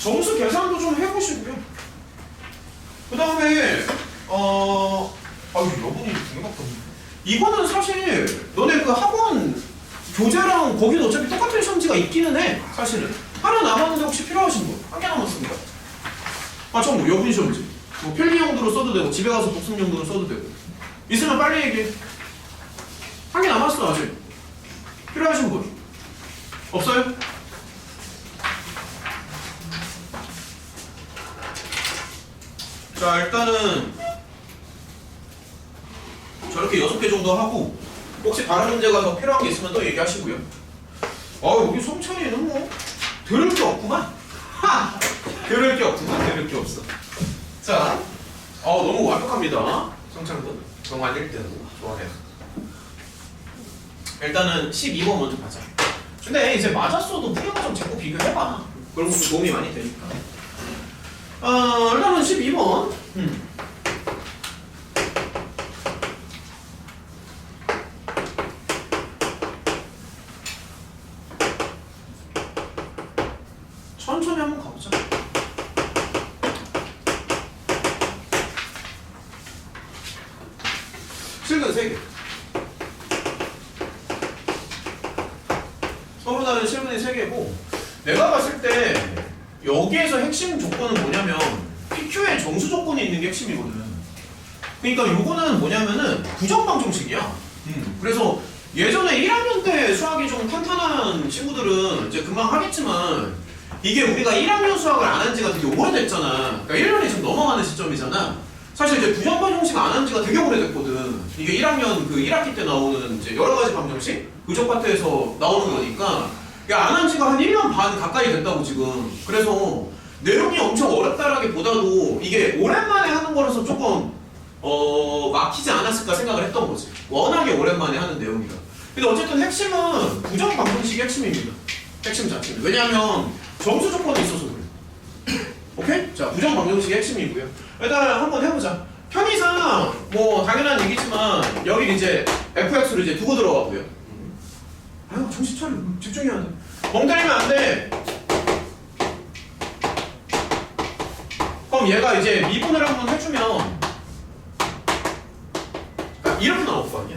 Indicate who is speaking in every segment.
Speaker 1: 정수 계산도 좀 해보시고요. 그 다음에 여분이 중요하거든요. 이거는 사실 너네 그 학원 교재랑 거기는 어차피 똑같은 시험지가 있기는 해. 사실은 하나 남았는데 혹시 필요하신 분? 한 개 남았습니다. 뭐 여분 시험지 뭐 필기 용도로 써도 되고 집에 가서 복습 용도로 써도 되고 있으면 빨리 얘기해. 한 개 남았어. 아직 필요하신 분 없어요? 자, 일단은 저렇게 6개 정도 하고 혹시 다른 문제가 더 필요한 게 있으면 또 얘기하시고요. 여기 성철이는 뭐 들을 게 없구만. 들을 게 없어. 자, 너무 완벽합니다. 성철군 정말 1등 좋아해요. 일단은 12번 먼저 가자. 근데 이제 맞았어도 풀이가 좀 자꾸 비교해봐. 그런 것도 도움이 많이 되니까. 일단은 12번. 천천히 한번 가보자. 실근 3개. 서로 다른 실근이 3개고, 내가 봤을 때 여기에서 핵심 조건은 뭐냐면 PQ에 정수 조건이 있는 게 핵심이거든. 그러니까 요거는 뭐냐면은 부정방정식이야. 그래서 예전에 1학년 때 수학이 좀 탄탄한 친구들은 이제 금방 하겠지만 이게 우리가 1학년 수학을 안 한 지가 되게 오래됐잖아. 그러니까 1년이 지금 넘어가는 시점이잖아. 사실 이제 부정방정식 안 한 지가 되게 오래됐거든. 이게 1학년 그 1학기 때 나오는 이제 여러 가지 방정식? 의적 파트에서 나오는 거니까 안 한 지가 한 1년 반 가까이 됐다고 지금. 그래서 내용이 엄청 어렵다라기보다도 이게 오랜만에 하는 거라서 조금 막히지 않았을까 생각을 했던 거지. 워낙에 오랜만에 하는 내용이라. 근데 어쨌든 핵심은 부정방정식이 핵심입니다. 핵심 자체는. 왜냐하면 정수 조건이 있어서 그래. 오케이? 자, 부정방정식이 핵심이고요. 일단 한번 해보자. 편의상 뭐 당연한 얘기지만 여기 이제 fx를 이제 두고 들어가고요. 정신 차려. 집중해야 돼. 멍 때리면 안 돼. 그럼 얘가 이제 미분을 한번 해주면 이렇게 나올 거 아니야.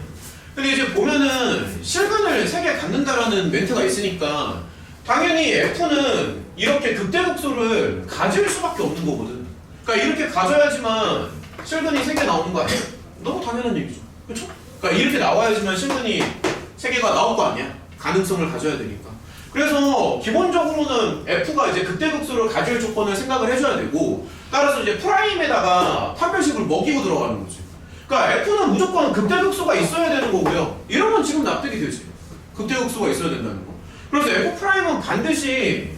Speaker 1: 근데 이제 보면은 실근을 3개 갖는다라는 멘트가 있으니까 당연히 F는 이렇게 극대극소를 가질 수밖에 없는 거거든. 그러니까 이렇게 가져야지만 실근이 3개 나오는 거 아니야? 너무 당연한 얘기죠. 그쵸? 그러니까 이렇게 나와야지만 실근이 3개가 나올 거 아니야? 가능성을 가져야 되니까. 그래서 기본적으로는 F가 이제 극대극소를 가질 조건을 생각을 해줘야 되고, 따라서 이제 프라임에다가 판별식을 먹이고 들어가는 거지. 그러니까 F는 무조건 극대극소가 있어야 되는 거고요. 이러면 지금 납득이 되지. 극대극소가 있어야 된다는 거. 그래서 F'은 반드시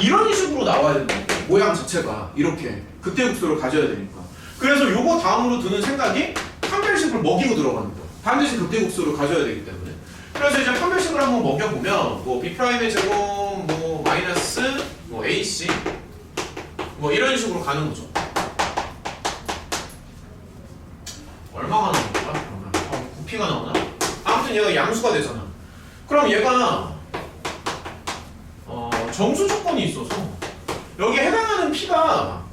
Speaker 1: 이런 식으로 나와야 된다. 모양 자체가 이렇게 극대극소를 가져야 되니까. 그래서 요거 다음으로 드는 생각이 판별식을 먹이고 들어가는 거. 반드시 극대극소를 가져야 되기 때문에. 그래서 이제 판별식을 한번 먹여보면 뭐 B'의 제곱 뭐 마이너스 뭐 AC 뭐 이런 식으로 가는 거죠. 얼마가 나오는 거야? 그러면 9P가 나오나? 아무튼 얘가 양수가 되잖아. 그럼 얘가 정수 조건이 있어서 여기에 해당하는 P가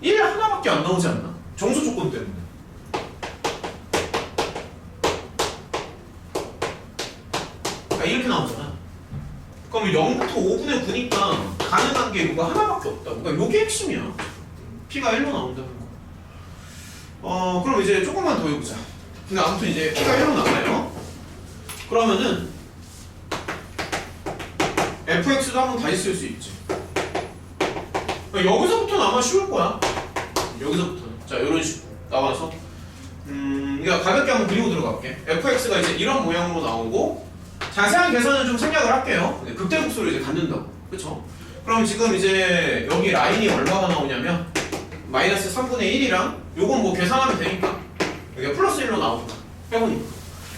Speaker 1: 1 하나밖에 안 나오지 않나? 정수 조건 때문에. 이렇게 나오잖아. 그럼 0부터 5분의 9니까 가능한 게 이거 하나밖에 없다고. 그러니까 이게 핵심이야. P가 1로 나온다는 거. 그럼 이제 조금만 더 해보자. 근데 아무튼 이제 P가 1로 나와요. 그러면은 fx도 한번 다시 쓸 수 있지. 그러니까 여기서부터는 아마 쉬울 거야. 여기서부터는. 자, 이런 식으로 나와서 그러니까 가볍게 한번 그리고 들어갈게. fx가 이제 이런 모양으로 나오고, 자세한 계산은 좀 생략을 할게요. 극대극소를 이제 갖는다고. 그쵸? 그럼 지금 이제 여기 라인이 얼마가 나오냐면 마이너스 3분의 1이랑 요건 뭐 계산하면 되니까 여기가 플러스 1로 나오니까 빼보니까.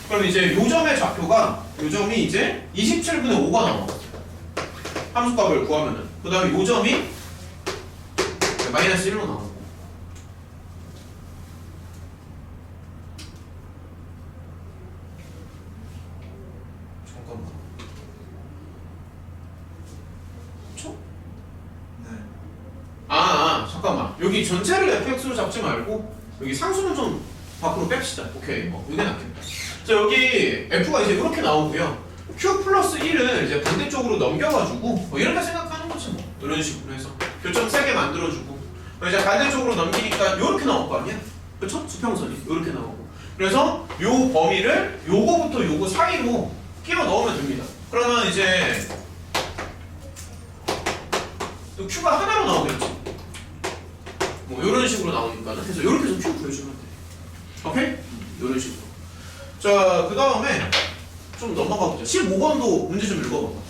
Speaker 1: 그럼 이제 요 점의 좌표가 요 점이 이제 27분의 5가 나와. 함수값을 구하면은. 그 다음에 요 점이 마이너스 1로 나오고. 잠깐만. 그쵸?
Speaker 2: 네.
Speaker 1: 여기 전체를 fx로 잡지 말고 여기 상수는 좀 밖으로 뺍시다. 오케이. 이게 낫겠다. 자, 여기 f가 이제 이렇게 나오고요. q 플러스 1을 이제 반대쪽으로 넘겨가지고 이렇게 생각하는 거지 뭐. 이런 식으로 해서 교점 3개 만들어주고 이제 반대쪽으로 넘기니까 이렇게 나올 거 아니야? 그쵸? 수평선이 이렇게 나오고. 그래서 요 범위를 요거부터 요거 사이로 끼워 넣으면 됩니다. 그러면 이제 또 q가 하나로 나오겠지. 뭐 이런 식으로 나오니까는 그래서 이렇게 해서 q 구해주면 돼. 오케이? 이런 식으로. 자, 그 다음에 좀 넘어가 보자. 15번도 문제 좀 읽어봐봐.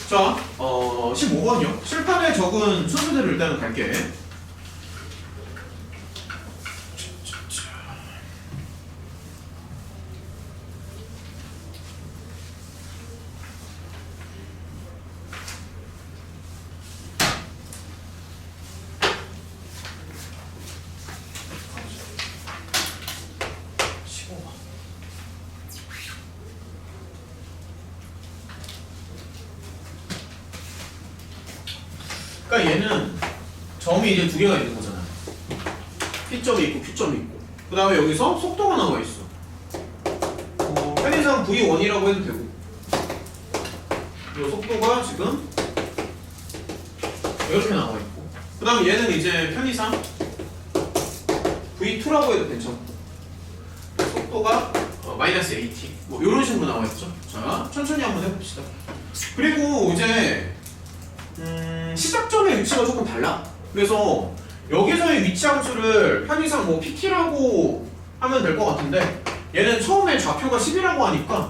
Speaker 1: 자, 15번이요. 실판에 적은 순서대로 일단은 갈게. 그러니까 얘는 점이 이제 두 개가 있는 거잖아. P점이 있고 Q점이 있고. 그 다음에 여기서 속도가 나와 있어. 편의상 V1이라고 해도 되고. 이 속도가 지금 이렇게 나와 있고. 그 다음에 얘는 이제 편의상 V2라고 해도 괜찮고. 속도가 마이너스 AT. 뭐 이런 식으로 나와 있죠. 자, 천천히 한번 해봅시다. 그리고 이제 시작점의 위치가 조금 달라. 그래서 여기서의 위치 함수를 편의상 뭐 PT라고 하면 될 것 같은데 얘는 처음에 좌표가 10이라고 하니까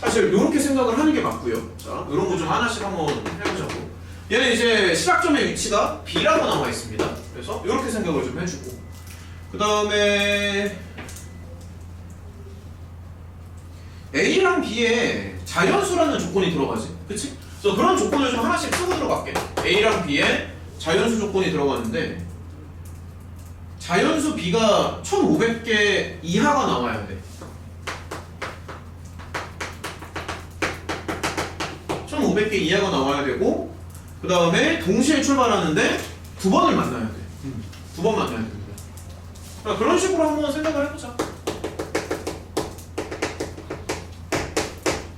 Speaker 1: 사실 이렇게 생각을 하는 게 맞고요. 자, 이런 거 좀 하나씩 한번 해보자고. 얘는 이제 시작점의 위치가 B라고 나와 있습니다. 그래서 이렇게 생각을 좀 해주고 그 다음에 A랑 B에 자연수라는 조건이 들어가지. 그치? 그래서 그런 조건을 좀 하나씩 쓰고 들어갈게. A랑 B에 자연수 조건이 들어갔는데 자연수 B가 1500개 이하가 나와야 돼. 1500개 이하가 나와야 되고 그 다음에 동시에 출발하는데 두 번을 만나야 돼. 두 번 만나야 됩니다. 그러니까 그런 식으로 한번 생각을 해보자.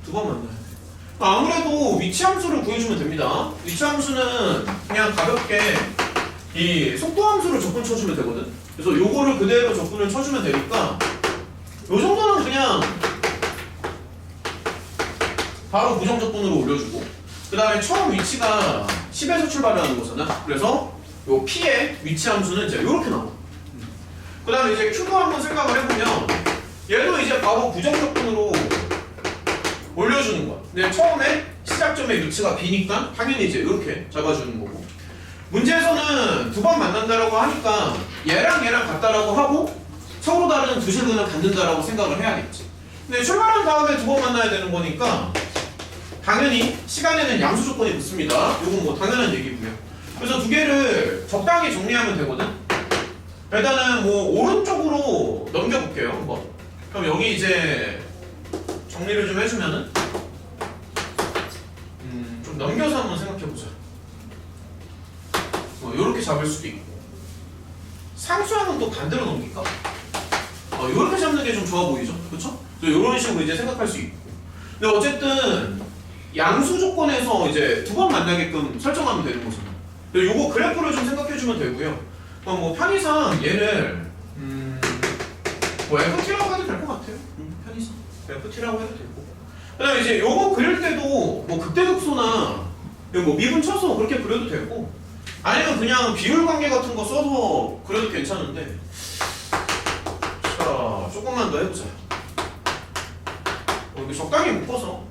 Speaker 1: 두 번 만나야 돼. 아무래도 위치 함수를 구해주면 됩니다. 위치 함수는 그냥 가볍게 이 속도 함수를 접근 쳐주면 되거든. 그래서 요거를 그대로 접근을 쳐주면 되니까 요 정도는 그냥 바로 부정 접근으로 올려주고 그 다음에 처음 위치가 10에서 출발하는 거잖아. 그래서 요 P의 위치 함수는 이제 요렇게 나와. 그 다음에 이제 Q도 한번 생각을 해보면 얘도 이제 바로 부정 접근으로 올려주는 거야. 근데 처음에 시작점의 위치가 B니까 당연히 이제 이렇게 잡아주는 거고 문제에서는 두 번 만난다라고 하니까 얘랑 얘랑 같다라고 하고 서로 다른 두 실근을 갖는다라고 생각을 해야겠지. 근데 출발한 다음에 두 번 만나야 되는 거니까 당연히 시간에는 양수 조건이 붙습니다. 이건 뭐 당연한 얘기고요. 그래서 두 개를 적당히 정리하면 되거든. 일단은 뭐 오른쪽으로 넘겨볼게요. 한번. 그럼 여기 이제 정리를 좀 해주면은 좀 넘겨서 한번 생각해보자. 요렇게 잡을 수도 있고 상수항은 또 반대로 넘길까? 요렇게 잡는 게 좀 좋아 보이죠? 그쵸? 요런 식으로 이제 생각할 수 있고 근데 어쨌든 양수 조건에서 이제 두 번 만나게끔 설정하면 되는 거잖아. 요거 그래프를 좀 생각해주면 되고요. 뭐 편의상 얘를 뭐 FT라고 해도 될 것 같아요. 편의상 FT라고 해도 되고 그 다음에 이제 요거 그릴 때도 뭐 극대극소나 뭐 미분 쳐서 그렇게 그려도 되고 아니면 그냥 비율 관계 같은 거 써서 그래도 괜찮은데 자 조금만 더 해보자. 이거 적당히 묶어서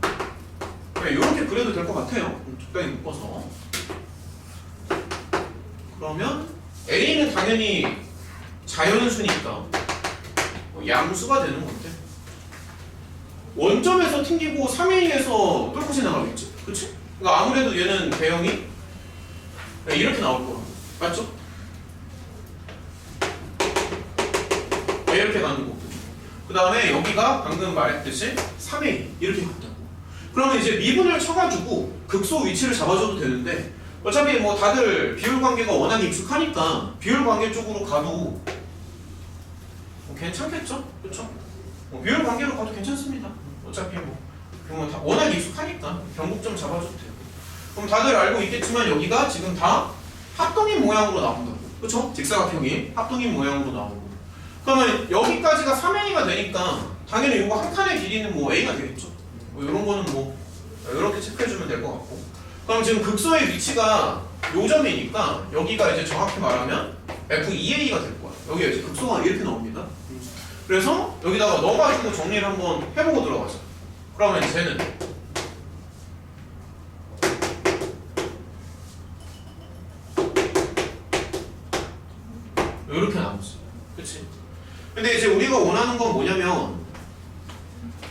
Speaker 1: 그냥 이렇게 그려도 될 것 같아요. 적당히 묶어서 그러면 A는 당연히 자연수니까 양수가 되는 건데 원점에서 튕기고 3A에서 뚫고 지나가겠지? 그치? 그러니까 아무래도 얘는 대형이 이렇게 나올 거야. 맞죠? 이렇게 가는 거고. 그 그 다음에 여기가 방금 말했듯이 3a 이렇게 갔다고. 그러면 이제 미분을 쳐가지고 극소 위치를 잡아줘도 되는데 어차피 뭐 다들 비율 관계가 워낙 익숙하니까 비율 관계 쪽으로 가도 뭐 괜찮겠죠? 그렇죠? 뭐 비율 관계로 가도 괜찮습니다. 어차피 뭐 다 워낙 익숙하니까 변곡점 잡아줘도 되고. 그럼 다들 알고 있겠지만 여기가 지금 다 합동인 모양으로 나온다고. 그렇죠? 직사각형이 합동인 모양으로 나오고. 그러면 여기까지가 3a가 되니까 당연히 이거 한 칸의 길이는 뭐 a가 되겠죠. 뭐 이런 거는 뭐 이렇게 체크해주면 될 것 같고. 그럼 지금 극소의 위치가 요 점이니까 여기가 이제 정확히 말하면 F2A가 될 거야. 여기가 이제 극소가 이렇게 나옵니다. 그래서 여기다가 넣어가지고 정리를 한번 해보고 들어가자. 그러면 쟤는 이렇게 나오지. 그치? 근데 이제 우리가 원하는 건 뭐냐면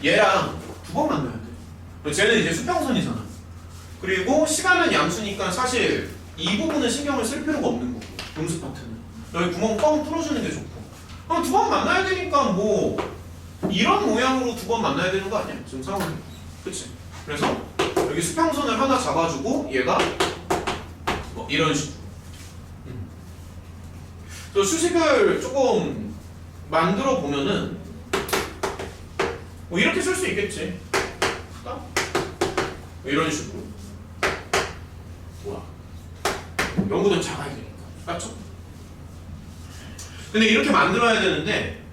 Speaker 1: 얘랑 두 번 만나야 돼. 쟤는 이제 수평선이잖아. 그리고 시간은 양수니까 사실 이 부분은 신경을 쓸 필요가 없는 거고, 음수 파트는 여기 구멍 뻥 뚫어주는 게 좋고. 그럼 두 번 만나야 되니까 뭐 이런 모양으로 두 번 만나야 되는 거 아니야? 지금 상황이. 그치? 그래서 여기 수평선을 하나 잡아주고 얘가 뭐 이런 식으로. 저 수식을 조금 만들어 보면은 뭐 이렇게 쓸 수 있겠지. 뭐 이런 식으로. 뭐야? 연구는 작아야 되니까. 맞죠? 근데 이렇게 만들어야 되는데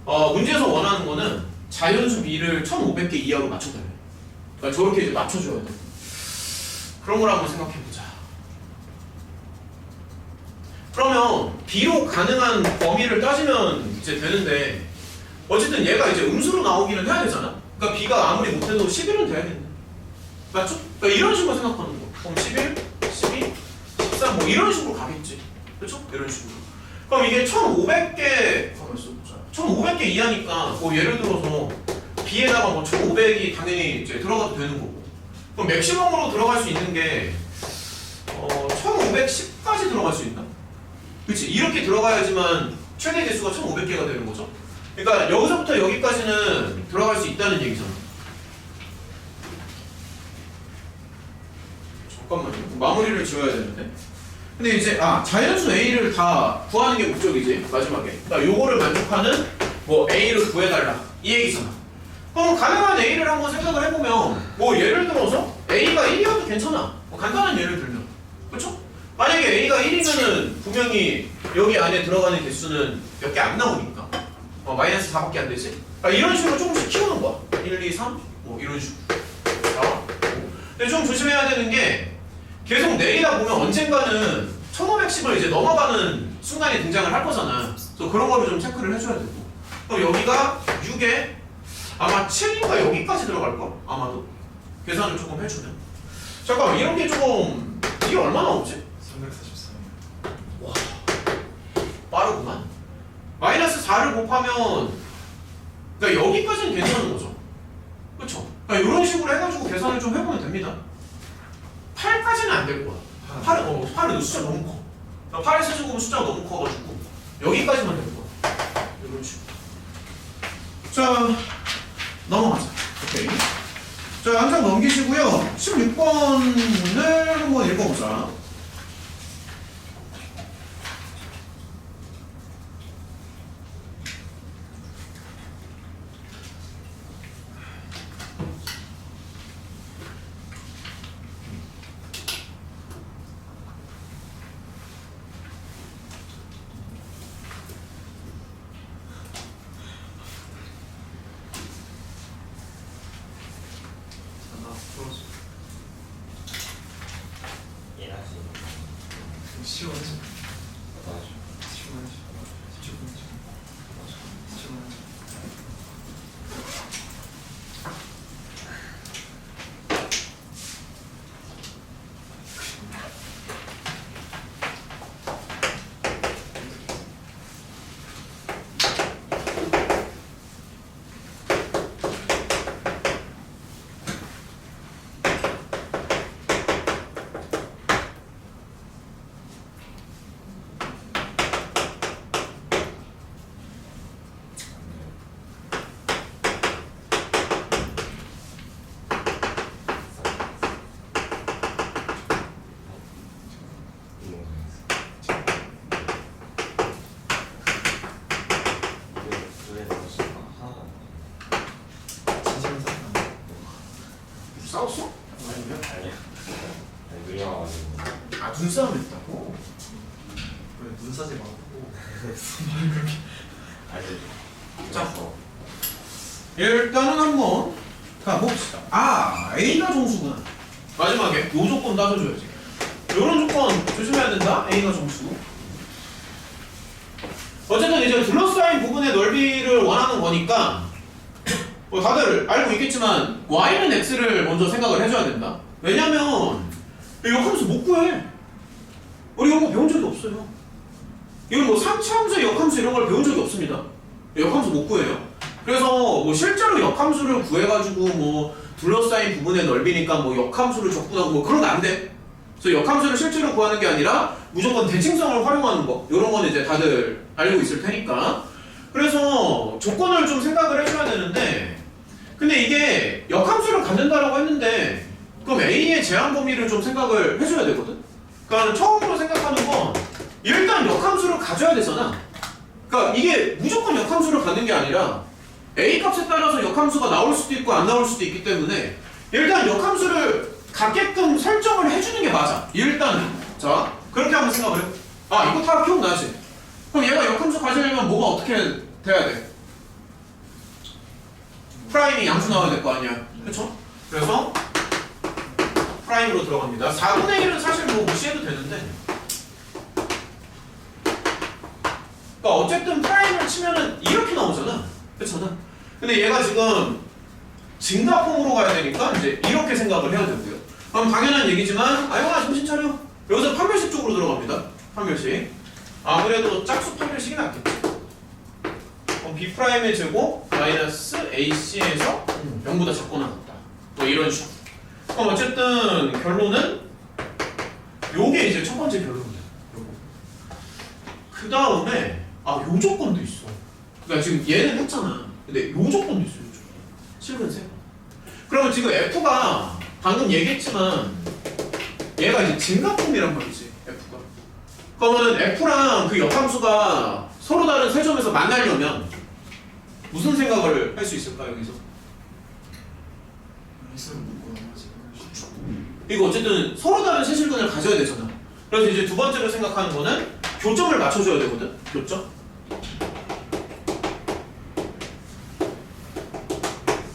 Speaker 1: 문제에서 원하는 거는 자연수 B를 1500개 이하로 맞춰줘야 돼. 그러니까 저렇게 이제 맞춰줘야 돼. 그런 걸 한번 생각해보자. 그러면 B로 가능한 범위를 따지면 이제 되는데 어쨌든 얘가 이제 음수로 나오기는 해야 되잖아. 그러니까 B가 아무리 못해도 11은 돼야겠네. 맞죠? 그러니까 이런 식으로 생각하는 거. 그럼 11, 12, 13 뭐 이런 식으로 가겠지. 그렇죠? 이런 식으로. 그럼 이게 1500개 1500개 이하니까 뭐 예를 들어서 B에다가 뭐 1500이 당연히 이제 들어가도 되는 거고. 그럼 맥시멈으로 들어갈 수 있는 게 1510까지 들어갈 수 있나? 그치? 이렇게 들어가야지만 최대 개수가 1500개가 되는 거죠. 그러니까 여기서부터 여기까지는 들어갈 수 있다는 얘기잖아. 잠깐만요. 마무리를 지어야 되는데. 근데 이제 자연수 A를 다 구하는 게 목적이지. 마지막에. 그러니까 요거를 만족하는 뭐 A를 구해달라. 이 얘기잖아. 그럼 가능한 A를 한번 생각을 해보면 뭐 예를 들어서 A가 1이어도 괜찮아. 뭐 간단한 예를 들면. 그렇죠? 만약에 A가 1이면은 분명히 여기 안에 들어가는 개수는 몇 개 안 나오니까 마이너스 4밖에 안 되지? 이런 식으로 조금씩 키우는 거야. 1, 2, 3 뭐 이런 식으로. 근데 좀 조심해야 되는 게 계속 내리다 보면 언젠가는 1510을 이제 넘어가는 순간이 등장을 할 거잖아. 그래서 그런 거를 좀 체크를 해줘야 되고. 그럼 여기가 6에 아마 7인가 여기까지 들어갈 걸? 아마도. 계산을 조금 해주면. 잠깐만 이런 게 조금 이게 얼마 나오지?
Speaker 2: 343.
Speaker 1: 와 빠르구만. 마이너스 4를 곱하면 그러니까 여기까지는 괜찮은 거죠. 그쵸? 그러니까 이런 식으로 해가지고 계산을 좀 해보면 됩니다. 8까지는 안 될 거야. 8은 숫자 너무 커. 그러니까 8의 세제곱은 숫자가 너무 커가지고 여기까지만 될 거야. 이런 식으로. 자 넘어가자. 오케이. 자 한 장 넘기시고요. 16번을 한번 읽어보자.
Speaker 2: 예나씨.
Speaker 1: 싸웠어? 아니면?
Speaker 2: 아니야. 느려가지고.
Speaker 1: 아 눈싸움 했다고?
Speaker 2: 왜 눈사지 말고. 아니.
Speaker 1: 자. 일단은 한번 가봅시다. 아 A가 정수구나. 마지막에 요 조건 따져줘야지. 요런 조건 조심해야 된다. A가 정수. 어쨌든 이제 둘러싸인 부분의 넓이를 원하는 거니까 뭐 다들 알고 있겠지만 y는 x를 먼저 생각을 해줘야 된다. 왜냐면 역함수 못 구해. 우리 이런 거 배운 적이 없어요. 이건 뭐 상차함수, 역함수 이런 걸 배운 적이 없습니다. 역함수 못 구해요. 그래서 뭐 실제로 역함수를 구해가지고 뭐 둘러싸인 부분의 넓이니까 뭐 역함수를 적분하고 뭐 그런 거 안 돼. 그래서 역함수를 실제로 구하는 게 아니라 무조건 대칭성을 활용하는 거. 이런 건 이제 다들 알고 있을 테니까. 그래서 조건을 좀 생각을 해줘야 되는데, 근데 이게 역함수를 갖는다라고 했는데, 그럼 A의 제한 범위를 좀 생각을 해줘야 되거든. 그러니까 처음으로 생각하는 건 일단 역함수를 가져야 되잖아. 그러니까 이게 무조건 역함수를 갖는 게 아니라 A 값에 따라서 역함수가 나올 수도 있고 안 나올 수도 있기 때문에 일단 역함수를 갖게끔 설정을 해주는 게 맞아. 일단은. 자, 그렇게 한번 생각을 해. 아, 이거 다 기억나지? 그럼 얘가 역함수 가지려면 뭐가 어떻게 돼야 돼? 프라임이 양수 나와야 될 거 아니야. 그쵸? 그래서 프라임으로 들어갑니다. 4분의 1은 사실 뭐 무시해도 되는데, 그러니까 어쨌든 프라임을 치면은 이렇게 나오잖아. 그렇잖아. 근데 얘가 지금 증가폼으로 가야 되니까 이제 이렇게 생각을 해야 되고요. 그럼 당연한 얘기지만 아영아 정신 차려. 여기서 판별식 쪽으로 들어갑니다. 판별식. 아무래도 짝수 판별식이 낫겠지. 그럼 B'의 제곱 마이너스 AC에서 0보다 작거나 같다. 뭐 이런 식으로. 그럼 어쨌든 결론은 요게 이제 첫 번째 결론이야. 요거. 그 다음에 요 조건도 있어. 그러니까 지금 얘는 했잖아. 근데 요 조건도 있어. 요 조건. 실근색. 그러면 지금 F가 방금 얘기했지만 얘가 이제 증가품이란 말이지. F가. 그러면은 F랑 그 역함수가 서로 다른 세 점에서 만나려면 무슨 생각을 할 수 있을까 여기서?
Speaker 2: X를 묶고 나머지.
Speaker 1: 이거 어쨌든 서로 다른 세실근을 가져야 되잖아. 그래서 이제 두 번째로 생각하는 거는 교점을 맞춰줘야 되거든. 교점.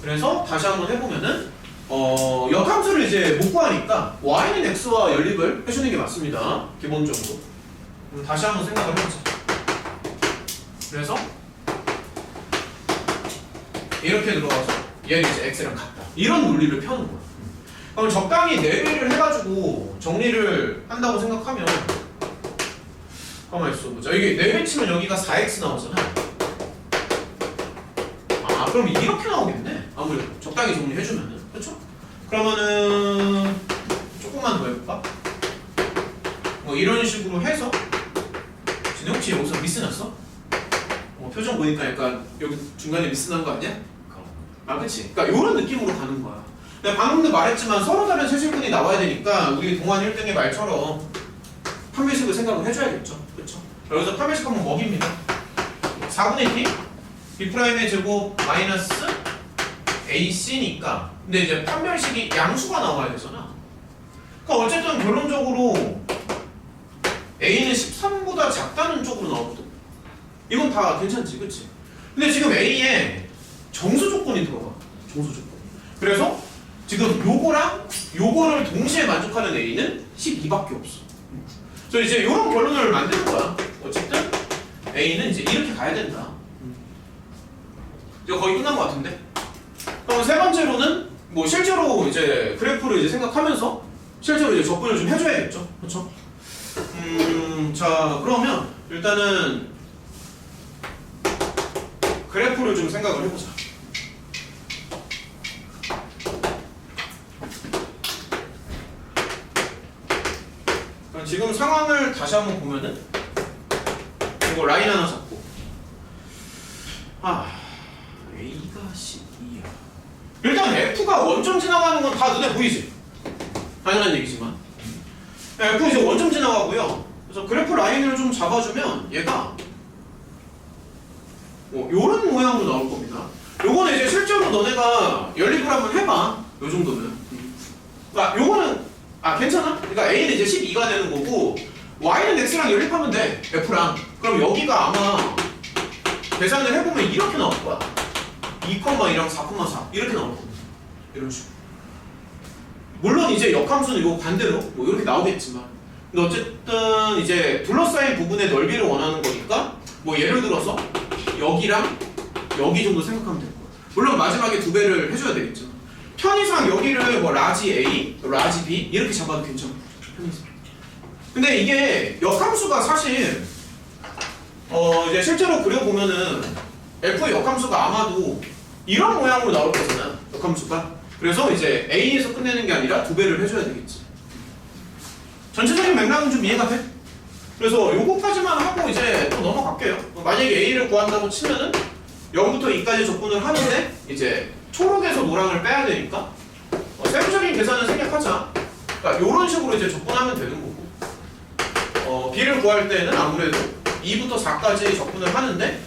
Speaker 1: 그래서 다시 한번 해보면은 역함수를 이제 못 구하니까 y는 x와 연립을 해주는 게 맞습니다. 기본적으로. 그럼 다시 한번 생각을 해보자. 그래서 이렇게 들어가서 얘는 이제 x랑 같다. 이런 논리를 펴는 거야. 그럼 적당히 내외를 해가지고 정리를 한다고 생각하면 가만히 있어 보자. 이게 내외 치면 여기가 4x 나오잖아. 아 그럼 이렇게 나오겠네. 아무래도 적당히 정리해주면은. 그렇죠? 그러면은 조금만 더 해볼까? 뭐 이런 식으로 해서 진영 혹시 여기서 미스 났어? 표정 보니까 약간 여기 중간에 미스 난 거 아니야? 아 그치? 그러니까 이런 느낌으로 가는 거야. 내가 방금도 말했지만 서로 다른 세실근이 나와야 되니까 우리 동안 1등의 말처럼 판별식을 생각을 해줘야겠죠. 그렇죠? 여기서 판별식 한번 먹입니다. 4분의 t B'의 제곱 마이너스 AC니까 근데 이제 판별식이 양수가 나와야 되잖아. 그러니까 어쨌든 결론적으로 A는 13보다 작다는 쪽으로 나오거든. 이건 다 괜찮지, 그치? 근데 지금 A에 정수 조건이 들어가. 정수 조건. 그래서 지금 요거랑 요거를 동시에 만족하는 A는 12밖에 없어. 그래서 이제 이런 결론을 만드는 거야. 어쨌든 A는 이제 이렇게 가야 된다. 이제 거의 끝난 것 같은데. 그럼 세 번째로는 뭐 실제로 이제 그래프를 이제 생각하면서 실제로 이제 접근을 좀 해줘야겠죠. 그렇죠? 자 그러면 일단은 그래프를 좀 생각을 해보자. 그럼 지금 상황을 다시 한번 보면은 이거 라인 하나 잡고 A가 12야. 일단 F가 원점 지나가는 건 다 눈에 보이지? 당연한 얘기지만 F 이제 원점 지나가고요. 그래서 그래프 라인을 좀 잡아주면 얘가 요런 모양으로 나올 겁니다. 요거는 이제 실제로 너네가 연립을 한번 해봐. 요 정도는. 그러니까 요거는 괜찮아? 그러니까 A는 이제 12가 되는 거고 Y는 X랑 연립하면 돼. F랑. 그럼 여기가 아마 계산을 해보면 이렇게 나올 거야. 2,2랑 4,4 이렇게 나올 거야. 이런 식으로. 물론 이제 역함수는 요 반대로 뭐 이렇게 나오겠지만 근데 어쨌든 이제 둘러싸인 부분의 넓이를 원하는 거니까 뭐 예를 들어서 여기랑 여기 정도 생각하면 될 거야. 물론 마지막에 2배를 해줘야 되겠죠. 편의상 여기를 뭐 라지 A, 라지 B 이렇게 잡아도 괜찮아. 편의상. 근데 이게 역함수가 사실 이제 실제로 그려보면은 F의 역함수가 아마도 이런 모양으로 나올 거잖아. 역함수가. 그래서 이제 A에서 끝내는 게 아니라 2배를 해줘야 되겠지. 전체적인 맥락은 좀 이해가 돼? 그래서 요거까지만 하고 이제 또 넘어갈게요. 만약에 A를 구한다고 치면은 0부터 2까지 접근을 하는데 이제 초록에서 노랑을 빼야 되니까 세부적인 계산을 생략하자. 그러니까 요런 식으로 이제 접근하면 되는 거고 B를 구할 때는 아무래도 2부터 4까지 접근을 하는데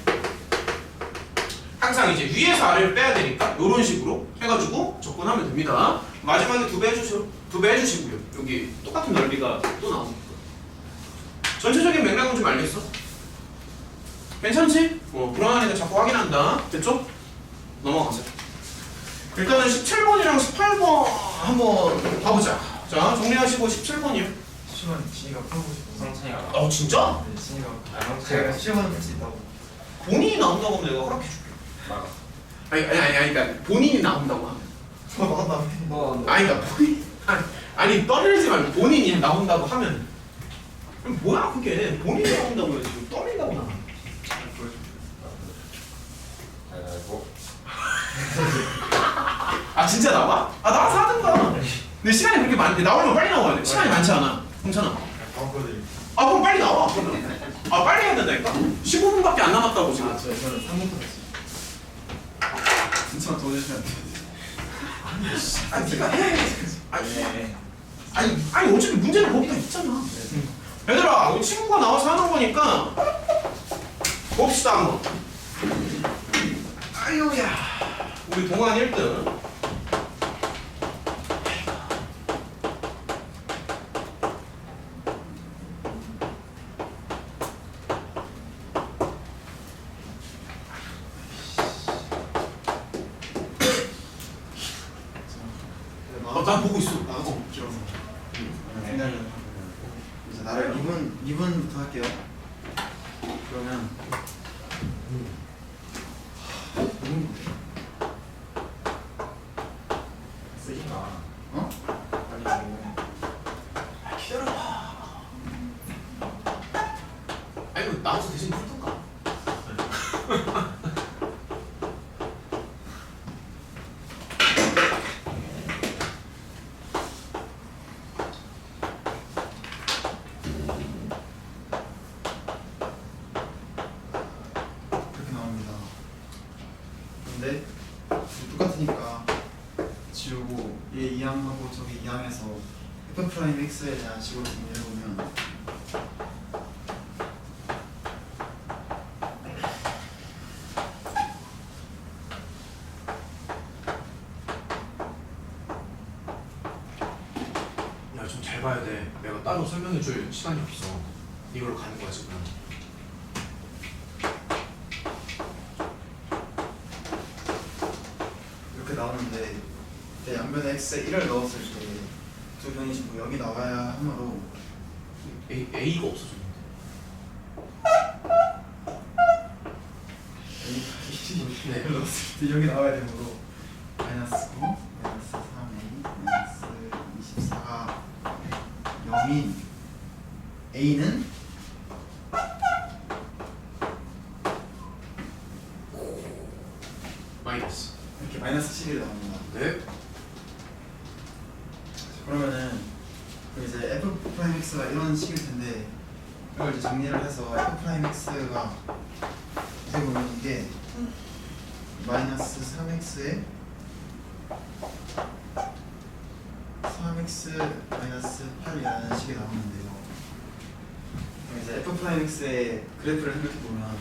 Speaker 1: 항상 이제 위에서 아래를 빼야 되니까 이런 식으로 해가지고 접근하면 됩니다. 마지막에 2배 해주시고요. 여기 똑같은 넓이가 또 나오니까. 전체적인 맥락은 좀 알겠어? 괜찮지? 불안하니까 자꾸 확인한다. 됐죠? 넘어가자. 일단은 17번이랑 18번 한번 봐보자. 자, 정리하시고 17번이요.
Speaker 2: 시원 진이가 풀고 싶어.
Speaker 3: 성찬이가
Speaker 1: 진짜?
Speaker 2: 네, 진이가
Speaker 3: 제가
Speaker 2: 제가 시원 할수 있다고.
Speaker 1: 본인이 나온다고 하면 내가 허락해줄게.
Speaker 3: 막아.
Speaker 1: 아니, 그러니까 본인이 나온다고 하면.
Speaker 2: 저 나간다.
Speaker 3: 뭐
Speaker 1: 그러니까 본인 아니 떠밀지 말고 본인이 나온다고 하면 그럼 뭐야 그게 본인이 나온다고 해야지 떠밀다고 나와.
Speaker 3: 뭐
Speaker 1: 진짜 나와? 나와서 하든가. 근데 시간이 그렇게 많은데 나오면 빨리 나와야 돼. 시간이 많지 않아. 괜찮아.
Speaker 2: 바꿔드릴게요.
Speaker 1: 그럼 빨리 나와. 그러면. 빨리 해야 된다니까. 15분밖에 안 남았다고 지금.
Speaker 2: 저는 3분부터 했어요. 진짜 더 내주면 안 돼요.
Speaker 1: 네가 해. 아니 어차피 문제는 거기다 있잖아. 얘들아, 우리 친구가 나와서 하는 거니까 봅시다 한번. 아유야, 우리 동안 1등. 난 보고 있어.
Speaker 2: 나가서 못 길어서. 생각을 이제 나를 미분부터 할게요. 그러면
Speaker 3: 쓰지 마.
Speaker 2: 어?
Speaker 3: 아니
Speaker 1: 기다려봐. 아니 나와서 대신 풀던가.
Speaker 2: 그렇게 나옵니다. 근데 똑같으니까 지우고 얘 2항하고 저기 2항에서 f 프라임 x에 대한 식으로 정리해보면
Speaker 1: 야, 좀 잘 봐야 돼. 내가 따로 설명해줄 시간이 없어. 이걸로 가는 거야 지금.
Speaker 2: 이렇게 나오는데 내 양변에 x에 1을 넣었을 때 두 변이식으로 여기 나와야 하므로
Speaker 1: A가 없어졌는데.
Speaker 2: 네. 1을 넣었을 때 여기 나와야 되므로 마이너스 9, 마이너스 3a, 마이너스 24가 0인 a는
Speaker 1: 마이너스.
Speaker 2: 이렇게 마이너스 11이 나옵니다.
Speaker 1: 네.
Speaker 2: 그러면은 그럼 이제 f 프라임 x가 이런 식일 텐데 이걸 이제 정리를 해서 f 프라임 x가 어떻게 보면 이게 마이너스 3x에 3x 마이너스 8이라는 식이 나오는데요. 그럼 이제 f 프라임 x의 그래프를 생각해 보면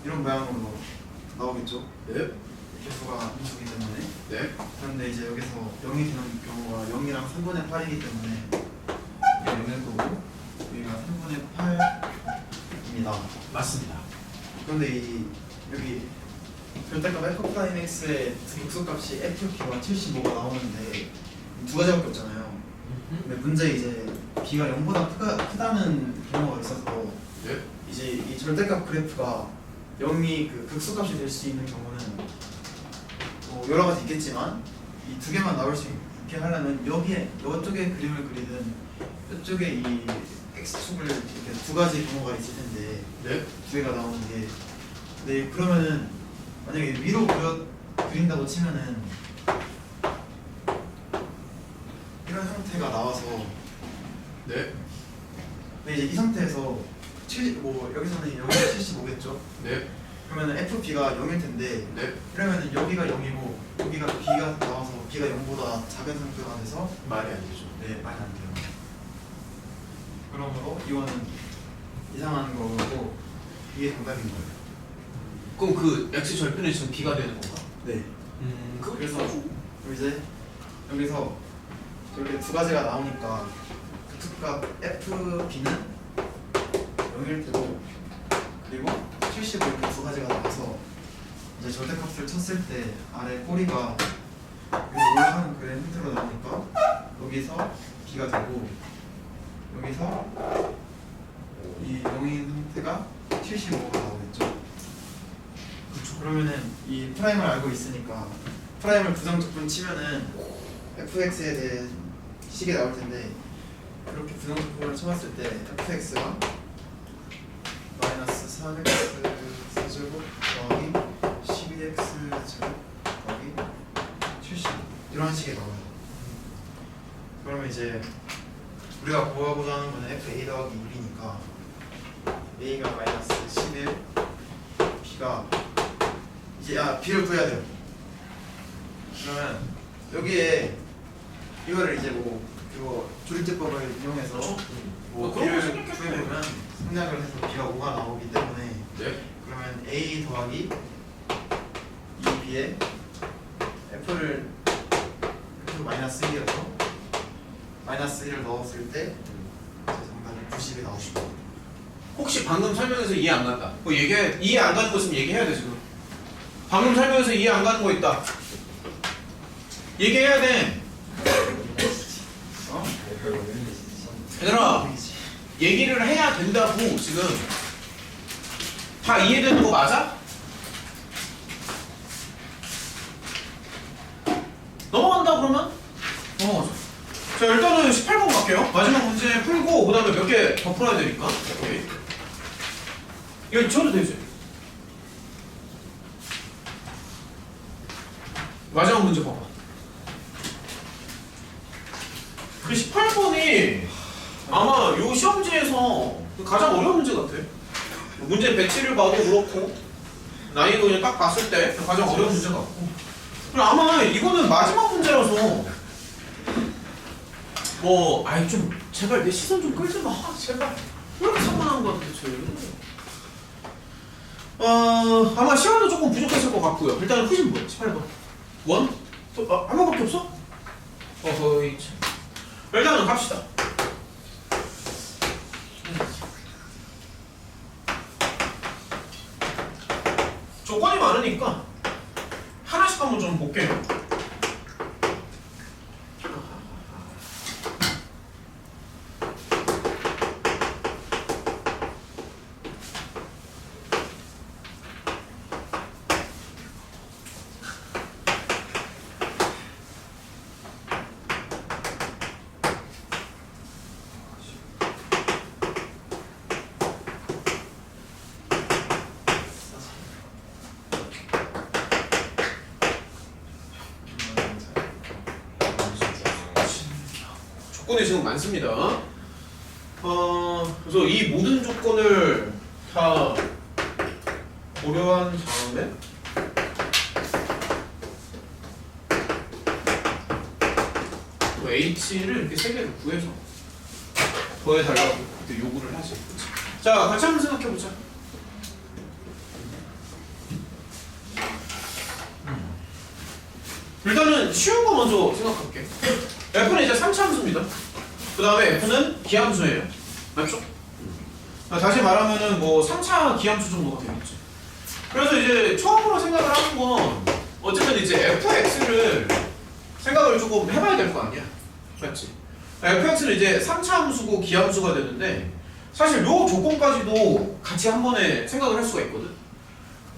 Speaker 2: 이런 모양으로 나오겠죠.
Speaker 1: 네.
Speaker 2: 개수가 음수기 때문에.
Speaker 1: 네.
Speaker 2: 그런데 이제 여기서 0이 되는 경우가 0이랑 3분의 8이기 때문에 이게 0일 거고 여기가 3분의 8입니다.
Speaker 1: 맞습니다.
Speaker 2: 그런데 여기 절대값 f 프라임 x의 극소값이 fb가 75가 나오는데 두 가지밖에 없잖아요. 근데 문제 이제 b가 0보다 크다는 경우가 있어서
Speaker 1: 네.
Speaker 2: 이제 이 절대값 그래프가 0이 그 극소값이 될 수 있는 경우는 뭐 여러 가지 있겠지만 이 두 개만 나올 수 있게 하려면 여기에 이쪽에 그림을 그리든 이쪽에 이 x축을 이렇게 두 가지 경우가 있을 텐데
Speaker 1: 네.
Speaker 2: 두 개가 나오는 게 네 그러면은 만약에 위로 그린다고 치면은 이런 형태가 나와서
Speaker 1: 네.
Speaker 2: 근데 이제 이 상태에서 여기서는 여기가 75겠죠?
Speaker 1: 네.
Speaker 2: 그러면은 FB가 0일 텐데
Speaker 1: 네.
Speaker 2: 그러면은 여기가 0이고 여기가 B가 나와서 B가 0보다 작은 상태가 돼서
Speaker 1: 말이 안 되죠.
Speaker 2: 네 말이 안 돼요. 그러므로 이거는 이상한 거고 이게 정답인 거예요.
Speaker 1: 그럼 그 x 절편이 지금 b가 되는 건가?
Speaker 2: 네.
Speaker 1: 그래서
Speaker 2: 그래서 이제 여기서 이렇게 두 가지가 나오니까 극소값 FB는 0일 테고 그리고 75 이렇게 두 가지가 나와서 이제 절대값을 쳤을 때 아래 꼬리가 여기 올라가는 그래 형태로 나오니까 여기서 B가 되고 여기서 이 0인 형태가 75가 나오겠죠. 그렇죠. 그러면은 이 프라임을 알고 있으니까 프라임을 부정적분 치면은 fx에 대해 식이 나올 텐데 그렇게 부정적분을 쳐봤을 때 fx가 마이너스 4x 세제곱 더하기 12x 제곱 더하기 70 이런 식이 나와요. 그러면 이제 우리가 구하고자 하는 거는 fa 더하기 1이니까 a가 마이너스 11 b가 이제 b를 구해야 돼요. 그러면 여기에 이거를 이제 뭐 그거 조립제법을 이용해서 뭐
Speaker 1: 그런 거
Speaker 2: b를
Speaker 1: 생각해도
Speaker 2: 구해보면 생략을 해서 b가 5가 나오기 때문에
Speaker 1: 네.
Speaker 2: 그러면 a 더하기 2b에 f를 f 마이너스 1이어서 마이너스 1을 넣었을 때 제 정답이 90이 나오십니다.
Speaker 1: 혹시 방금 설명해서 이해 안 간다. 그거 이해 안 가는 거 있으면 얘기해야 돼 지금. 방금 설명해서 이해 안 가는 거 있다. 얘기해야 돼.
Speaker 2: 어?
Speaker 1: 얘들아, 얘기를 해야 된다고 지금. 다 이해되는 거 맞아? 넘어간다 그러면? 자 일단은 18번 갈게요. 마지막 문제 풀고 그 다음에 몇 개 더 풀어야 되니까. 오케이. 이거 쳐도 되지? 마지막 문제 봐봐. 그 18번이 아마 요 시험지에서 가장 어려운 문제 같아. 문제 배치를 봐도 그렇고 난이도 그냥 딱 봤을 때 가장 어려운 문제 같고. 그리고 아마 이거는 마지막 문제라서 뭐 아이 좀 제발 내 시선 좀 끌지 마. 제발. 왜 이렇게 산만한 거야 도대체. 아마 시간도 조금 부족했을 것 같고요. 일단은 후진 뭐야? 18번. 원? 한 번밖에 없어? 어허이 참. 일단은 갑시다. 조건이 많으니까 하나씩 한번 좀 볼게요. 조건이 지금 많습니다. 그래서 이 모든 조건을 다 고려한 다음에 또 H를 이렇게 세 개를 구해서 더해달라고 그때 요구를 하지. 자, 같이 한번 생각해보자. 일단은 쉬운 거 먼저 생각할게. F는 이제 3차 함수입니다. 그 다음에 F는 기함수예요. 맞죠? 다시 말하면은 뭐 3차 기함수 정도가 되겠지. 그래서 이제 처음으로 생각을 하는 건 어쨌든 이제 fx를 생각을 조금 해봐야 될 거 아니야. 맞지? fx는 이제 3차 함수고 기함수가 되는데 사실 요 조건까지도 같이 한 번에 생각을 할 수가 있거든.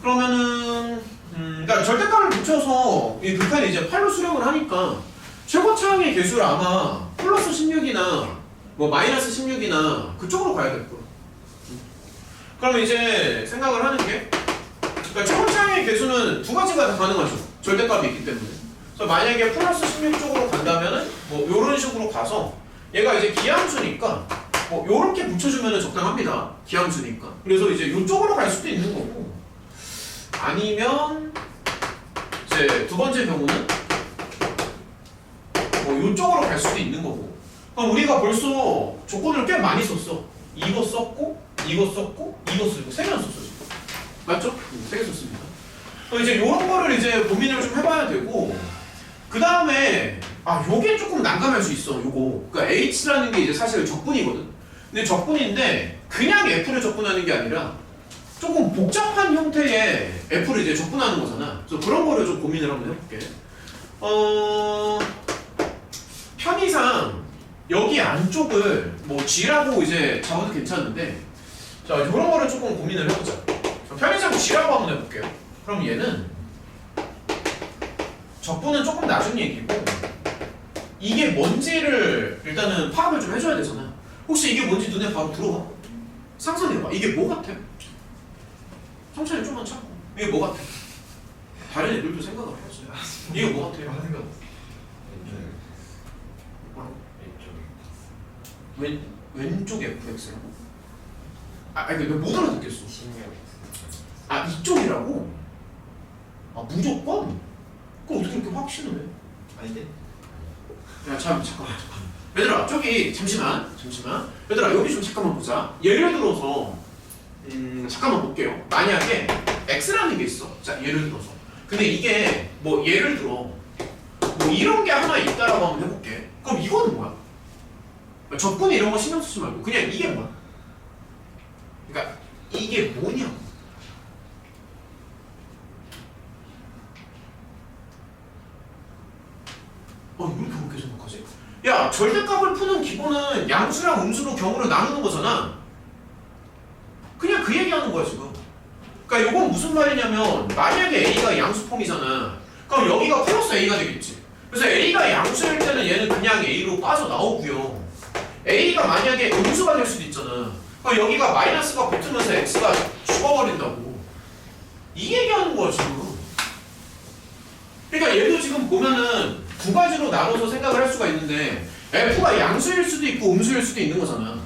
Speaker 1: 그러면은 그러니까 절대값을 붙여서 이 극한이 이제 8로 수렴을 하니까 최고차항의 개수를 아마 플러스 16이나 뭐 마이너스 16이나 그쪽으로 가야 될 거야. 그러면 이제 생각을 하는 게 그러니까 최고차항의 개수는 두 가지가 다 가능하죠. 절대값이 있기 때문에. 그래서 만약에 플러스 16 쪽으로 간다면은 뭐 요런 식으로 가서 얘가 이제 기함수니까 뭐 요렇게 붙여주면은 적당합니다. 기함수니까. 그래서 이제 요쪽으로 갈 수도 있는 거고 아니면 이제 두 번째 경우는 뭐 요쪽으로 갈 수도 있는 거고. 그럼 우리가 벌써 조건을 꽤 많이 썼어. 이거 썼고 이거 썼고 이거 쓰고 세 개나 썼어 지금. 맞죠? 세 개 썼습니다. 그럼 이제 요런 거를 이제 고민을 좀 해봐야 되고 그 다음에 요게 조금 난감할 수 있어. 요거 그러니까 H라는 게 이제 사실 적분이거든. 근데 적분인데 그냥 F를 적분하는 게 아니라 조금 복잡한 형태의 F를 이제 적분하는 거잖아. 그래서 그런 거를 좀 고민을 한번 해볼게. 편의상 여기 안쪽을 뭐 G라고 이제 잡아도 괜찮은데 자 이런 거를 조금 고민을 해보자. 편의상 G라고 한번 해볼게요. 그럼 얘는 적분은 조금 낮은 얘기고 이게 뭔지를 일단은 파악을 좀 해줘야 되잖아. 혹시 이게 뭔지 눈에 바로 들어와? 상상해봐. 이게 뭐 같아? 천천히 좀만 참고. 이게 뭐 같아? 다른 애들도 생각을 해야지. 이게 뭐 같아?
Speaker 2: 생각 없어.
Speaker 1: 왼쪽 FX라고? 아니 못 알아듣겠어.
Speaker 3: 16
Speaker 1: 이쪽이라고? 무조건? 그럼 어떻게 이렇게 확신을 해?
Speaker 2: 아닌데?
Speaker 1: 야 잠깐만. 얘들아 저기 잠시만. 얘들아 여기 좀 잠깐만 보자. 예를 들어서 잠깐만 볼게요. 만약에 X라는 게 있어. 자 예를 들어서. 근데 이게 뭐 예를 들어 뭐 이런 게 하나 있다라고 한번 해볼게. 그럼 이거는 뭐야? 적분이 이런 거 신경 쓰지 말고 그냥 이게 뭐야? 그러니까 이게 뭐냐고. 이렇게 그렇게 생각하지? 야 절대값을 푸는 기본은 양수랑 음수로 경우를 나누는 거잖아. 그냥 그 얘기하는 거야 지금. 그러니까 이건 무슨 말이냐면 만약에 A가 양수폼이잖아. 그럼 여기가 플러스 A가 되겠지. 그래서 A가 양수일 때는 얘는 그냥 A로 빠져나오고요. A가 만약에 음수가 될 수도 있잖아. 그럼 여기가 마이너스가 붙으면서 X가 죽어버린다고. 이 얘기하는 거야 지금. 그러니까 얘도 지금 보면은 두 가지로 나눠서 생각을 할 수가 있는데 F가 양수일 수도 있고 음수일 수도 있는 거잖아.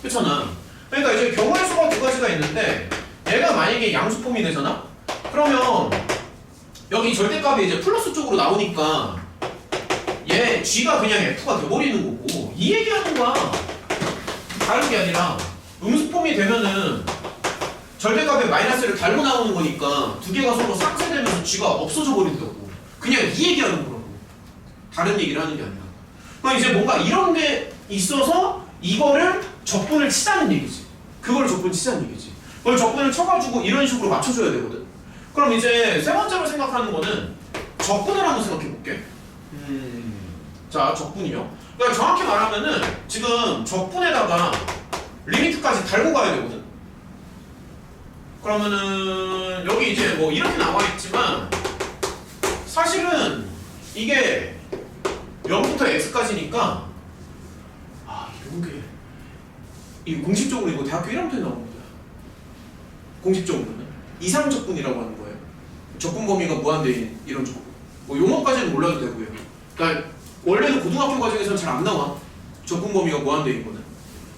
Speaker 1: 그렇잖아. 그러니까 이제 경우의 수가 두 가지가 있는데 얘가 만약에 양수폼이 되잖아? 그러면 여기 절대값이 이제 플러스 쪽으로 나오니까 얘 G가 그냥 F가 돼버리는 거고 이 얘기하는 거야. 다른 게 아니라 음수폼이 되면은 절대값의 마이너스를 달고 나오는 거니까 두 개가 서로 쌍쇄되면서 G가 없어져 버린다고. 그냥 이 얘기하는 거라고. 다른 얘기를 하는 게 아니라. 그럼 이제 뭔가 이런 게 있어서 이거를 적분을 치자는 얘기지. 그걸 적분 치자는 얘기지. 그걸 적분을 쳐가지고 이런 식으로 맞춰줘야 되거든. 그럼 이제 세 번째로 생각하는 거는 적분을 한번 생각해 볼게. 자, 적분이요. 그러니까 정확히 말하면은 지금 적분에다가 리미트까지 달고 가야 되거든. 그러면은 여기 이제 뭐 이렇게 나와 있지만 사실은 이게 0부터 x까지니까 이런 게 이 공식적으로 이거 대학교 1학년 때 나온 겁니다. 공식적으로는 이상적분이라고 하는 거예요. 적분 범위가 무한대인 이런 적분. 뭐 용어까지는 몰라도 되고요. 그러니까 원래는 고등학교 과정에서는 잘 안 나와. 적분 범위가 무한대인거든.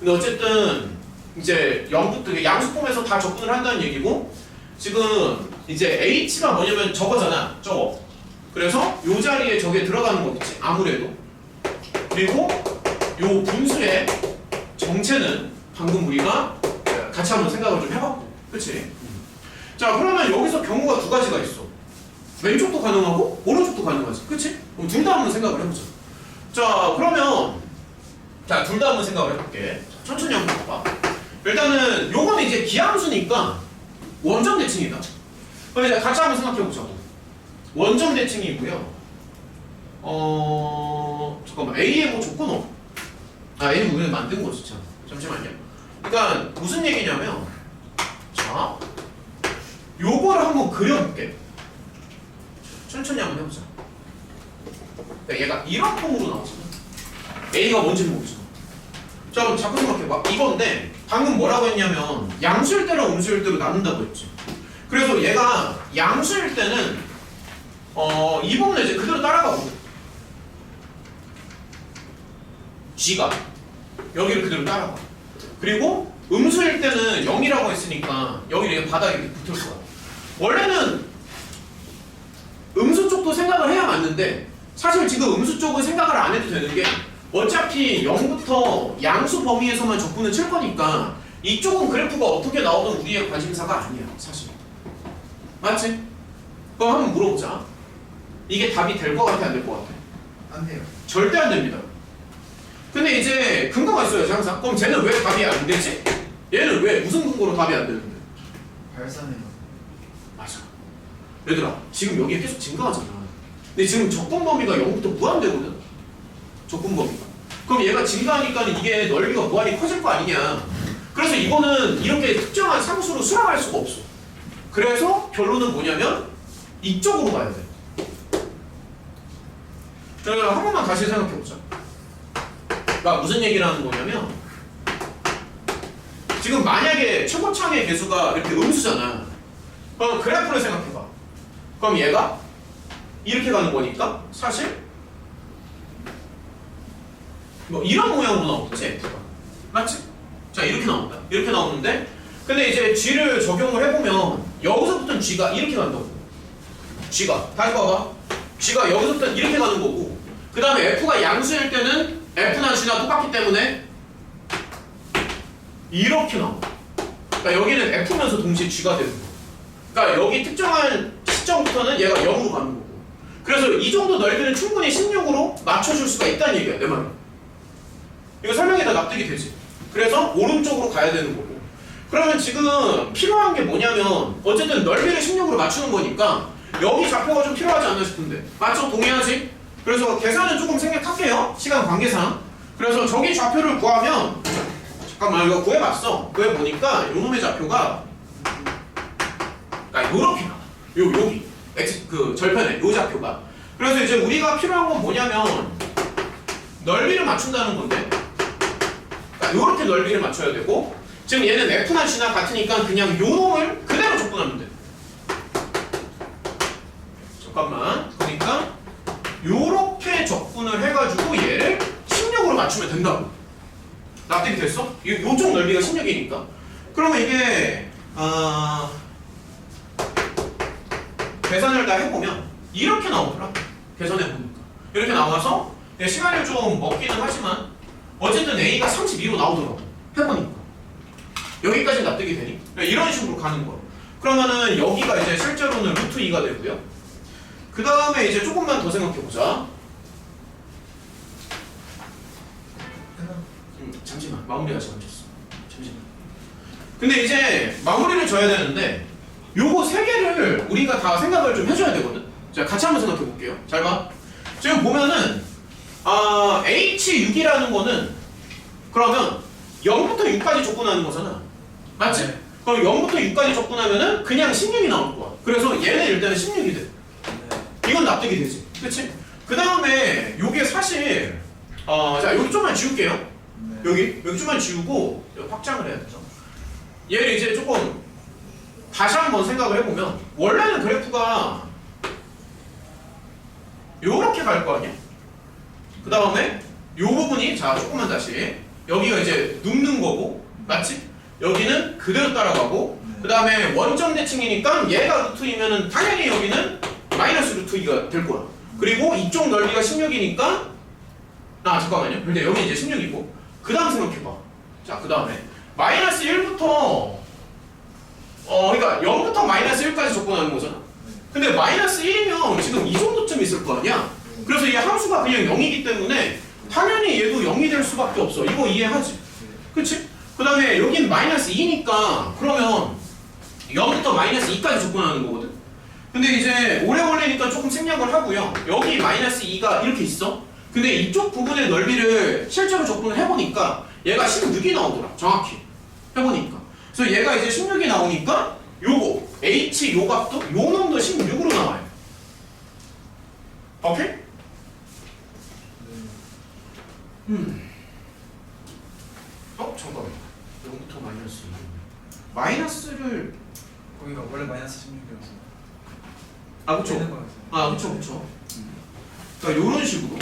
Speaker 1: 근데 어쨌든 이제 0부터 양수폼에서 다 적분을 한다는 얘기고 지금 이제 h가 뭐냐면 저거잖아. 저거. 그래서 요 자리에 저게 들어가는 거겠지. 아무래도. 그리고 요 분수의 정체는 방금 우리가 같이 한번 생각을 좀 해봤고. 그치? 자 그러면 여기서 경우가 두 가지가 있어. 왼쪽도 가능하고 오른쪽도 가능하지. 그치? 그럼 둘 다 한번 생각을 해보자. 자 그러면 자 둘 다 한번 생각을 해볼게. 자, 천천히 한번 봐봐. 일단은 요거는 이제 기함수니까 원점 대칭이다. 그럼 이제 같이 한번 생각해보자고. 원점 대칭이고요. 잠깐만 A의 뭐 조건 없. A는 우리가 만든 거지 참. 잠시만요. 그러니까 무슨 얘기냐면 자 요거를 한번 그려볼게. 천천히 한번 해보자. 그러니까 얘가 이런 폼으로 나오잖아. A가 뭔지는 모르잖아. 자 그럼 자꾸 생각해봐. 이건데 방금 뭐라고 했냐면 양수일 때랑 음수일 때로 나눈다고 했지. 그래서 얘가 양수일 때는 이 부분을 이제 그대로 따라가거든. G가 여기를 그대로 따라가. 그리고 음수일 때는 0이라고 했으니까 여기를 바닥에 이렇게 붙을 거야. 원래는 음수 쪽도 생각을 해야 맞는데 사실 지금 음수 쪽은 생각을 안 해도 되는 게 어차피 0부터 양수 범위에서만 적분을 칠 거니까 이쪽은 그래프가 어떻게 나오든 우리의 관심사가 아니야 사실. 맞지? 그럼 한번 물어보자. 이게 답이 될 것 같아 안 될 것 같아?
Speaker 2: 안 돼요.
Speaker 1: 절대 안 됩니다. 근데 이제 근거가 있어야지 항상. 그럼 쟤는 왜 답이 안 되지? 얘는 왜 무슨 근거로 답이 안 되는데?
Speaker 2: 발산해요.
Speaker 1: 맞아. 얘들아 지금 여기에 계속 증가하잖아. 근데 지금 적분 범위가 0부터 무한대거든. 적분 범위가. 그럼 얘가 증가하니까 이게 넓이가 무한히 커질 거 아니냐. 그래서 이거는 이렇게 특정한 상수로 수락할 수가 없어. 그래서 결론은 뭐냐면 이쪽으로 가야 돼. 자, 한 번만 다시 생각해보자. 그러니까 무슨 얘기를 하는 거냐면 지금 만약에 최고창의 개수가 이렇게 음수잖아. 그럼 그래프를 생각해봐. 그럼 얘가 이렇게 가는 거니까 사실 뭐 이런 모양으로 나오겠지 F가. 맞지? 자 이렇게 나온다. 이렇게 나오는데 근데 이제 G를 적용을 해보면 여기서부터는 G가 이렇게 간다고. G가 다시 봐봐. G가 여기서부터는 이렇게 가는 거고 그 다음에 F가 양수일 때는 F나 G나 똑같기 때문에 이렇게 나와. 그러니까 여기는 F면서 동시에 G가 되는 거야. 그러니까 여기 특정한 시점부터는 얘가 0으로 가는 거고 그래서 이 정도 넓이는 충분히 16으로 맞춰줄 수가 있다는 얘기야 내 말은. 이거 설명이 다 납득이 되지. 그래서 오른쪽으로 가야 되는 거고 그러면 지금 필요한 게 뭐냐면 어쨌든 넓이를 16으로 맞추는 거니까 여기 좌표가 좀 필요하지 않나 싶은데 맞죠? 동의하지? 그래서 계산은 조금 생략할게요 시간 관계상. 그래서 저기 좌표를 구하면 잠깐만 이거 구해봤어. 구해보니까 요놈의 좌표가 그러니까 요렇게 나와. 여기 X 그 절편에 요 좌표가. 그래서 이제 우리가 필요한 건 뭐냐면 넓이를 맞춘다는 건데 그러니까 요렇게 넓이를 맞춰야 되고 지금 얘는 F나 G나 같으니까 그냥 요 놈을 그대로 적분하면 돼. 잠깐만. 그러니까 요렇게 적분을 해가지고 얘를 16으로 맞추면 된다고. 납득이 됐어? 요쪽 넓이가 16이니까. 그러면 이게 계산을 다 해보면 이렇게 나오더라. 계산해보니까 이렇게 나와서 시간을 좀 먹기는 하지만 어쨌든 A가 32로 나오더라고. 해보니까 여기까지 납득이 되니? 이런 식으로 가는 거야. 그러면은 여기가 이제 실제로는 루트 2가 되고요. 그 다음에 이제 조금만 더 생각해보자. 잠시만 마무리가 잘못했어. 잠시만. 근데 이제 마무리를 줘야 되는데 요거 세 개를 우리가 다 생각을 좀 해줘야 되거든. 자 같이 한번 생각해 볼게요. 잘 봐. 지금 보면은 H6이라는 거는 그러면 0부터 6까지 적분하는 거잖아. 맞지?
Speaker 2: 네.
Speaker 1: 그럼 0부터 6까지 적분하면은 그냥 16이 나올 거야. 그래서 얘는 일단은 16이 돼. 이건 납득이 되지. 그치? 그 다음에 요게 사실 자 여기 좀만 지울게요.
Speaker 2: 네.
Speaker 1: 여기 좀만 지우고 확장을 해야 되죠. 얘를 이제 조금 다시 한번 생각을 해보면 원래는 그래프가 요렇게 갈 거 아니야? 그 다음에 요 부분이 자 조금만 다시 여기가 이제 눕는 거고 맞지? 여기는 그대로 따라가고 그 다음에 원점 대칭이니까 얘가 루트 2면은 당연히 여기는 마이너스 루트 2가 될 거야. 그리고 이쪽 넓이가 16이니까 잠깐만요. 근데 여기 이제 16이고 그 다음 생각해봐. 자 그 다음에 마이너스 1부터 그러니까 0부터 마이너스 1까지 적분하는 거잖아. 근데 마이너스 1이면 지금 이 정도쯤 있을 거 아니야? 그래서 이 함수가 그냥 0이기 때문에 당연히 얘도 0이 될 수밖에 없어. 이거 이해하지? 그치? 그 다음에 여긴 마이너스 2니까 그러면 0부터 마이너스 2까지 접근하는 거거든? 근데 이제 오래 걸리니까 조금 생략을 하고요. 여기 마이너스 2가 이렇게 있어. 근데 이쪽 부분의 넓이를 실제로 접근을 해보니까 얘가 16이 나오더라. 정확히 해보니까. 그래서 얘가 이제 16이 나오니까 요거 h 요 값도 요 놈도 16으로 나와요. 오케이? 잠깐만. 0부터 마이너스 2. 마이너스를
Speaker 2: 거기가 원래 마이너스 16이어서
Speaker 1: 아 그쵸.
Speaker 2: 되는 거였어요.
Speaker 1: 아 그쵸. 그러니까 요런 식으로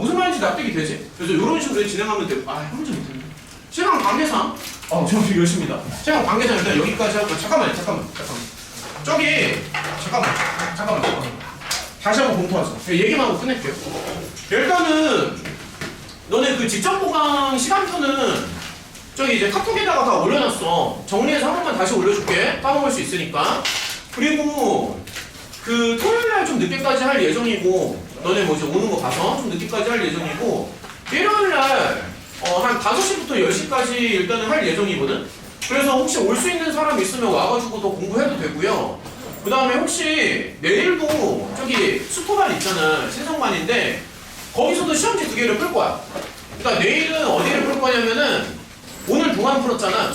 Speaker 1: 무슨 말인지 납득이 되지? 그래서 요런 식으로 진행하면 되고 현재 못했네. 시간 관계상 저 열심히다. 시간 관계상 일단 여기까지 하고 잠깐만. 저기 잠깐만. 다시 한번 검토하자. 얘기만 하고 끝낼게요. 일단은 너네 그 직접 보강 시간표는 저기 이제 카톡에다가 다 올려놨어. 정리해서 한 번만 다시 올려줄게. 까먹을 수 있으니까. 그리고 그 토요일날 좀 늦게까지 할 예정이고, 너네 뭐 이제 오는 거 봐서 좀 늦게까지 할 예정이고, 일요일날 한 5시부터 10시까지 일단은 할 예정이거든. 그래서 혹시 올 수 있는 사람 있으면 와가지고 더 공부해도 되고요. 그 다음에 혹시 내일도 저기 수포반 있잖아. 신성반인데 거기서도 시험지 2개를 풀 거야. 그러니까 내일은 어디를 풀 거냐면은 오늘 동안 풀었잖아.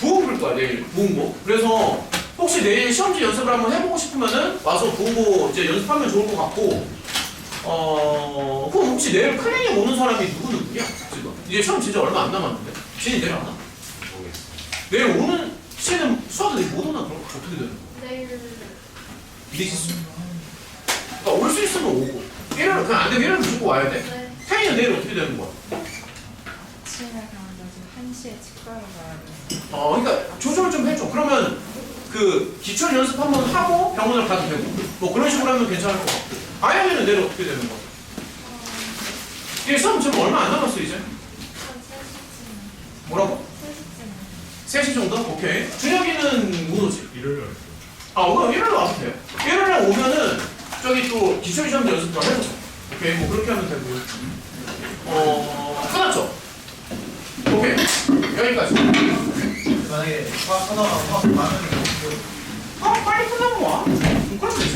Speaker 1: 부호 풀 거야 내일 부흥고. 그래서 혹시 내일 시험지 연습을 한번 해보고 싶으면은 와서 부흥고 이제 연습하면 좋을 것 같고. 그럼 혹시 내일 클리닉 오는 사람이 누구야 지금? 이제 시험 진짜 얼마 안 남았는데. 진이 내일 안 와? 내일 오는 씨는 수학을 못 오나 그럼 어떻게 되는 거야?
Speaker 4: 내일
Speaker 1: 미지수. 그러니까 올 수 있으면 오고. 일요일 그냥 안 되면 일요일 무조건 와야 돼.
Speaker 4: 네.
Speaker 1: 태희는 내일 어떻게 되는 거야?
Speaker 4: 아침에 가는데 1시에 집 가러 가야 돼.
Speaker 1: 그러니까 조절을 좀 해줘. 그러면 그 기초 연습 한번 하고 병원을 가도 되고 뭐 그런 식으로 하면 괜찮을 것 같고. 아야는 내일 어떻게 되는 거야? 이게 시험 지금 얼마 안 남았어 이제.
Speaker 4: 한 3시쯤.
Speaker 1: 뭐라고?
Speaker 4: 3시쯤.
Speaker 1: 3시 정도? 오케이. 준혁이는 못 오지?
Speaker 3: 일요일
Speaker 1: 그럼 일요일에 와도 돼. 일요일에 오면은 저기 또 기초 시험 연습도 해보자. 오케이, 뭐 그렇게 하면 되고요. 끝났죠? 오케이, 여기까지.
Speaker 2: 만약에 화학 하나가 화학 많으면
Speaker 1: 빨리 끝나면 와. 그럼 되지.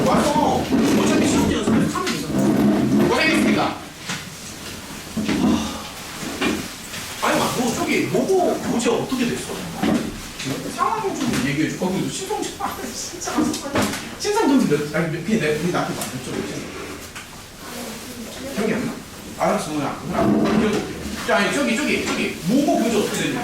Speaker 1: 와서 어차피 시험 연습을 하면 되잖아. 고생했습니다. 아니, 너 저기 로고 교재 어떻게 됐어? 상황 좀 얘기해줘. 거기 신성 진짜 신상 좀 우리 나한테 몇 쪽이지? 기억이 안 나? 알았어, 오늘 안 기억해. 자, 아니 저기 모고 교재 어떻게 됐냐?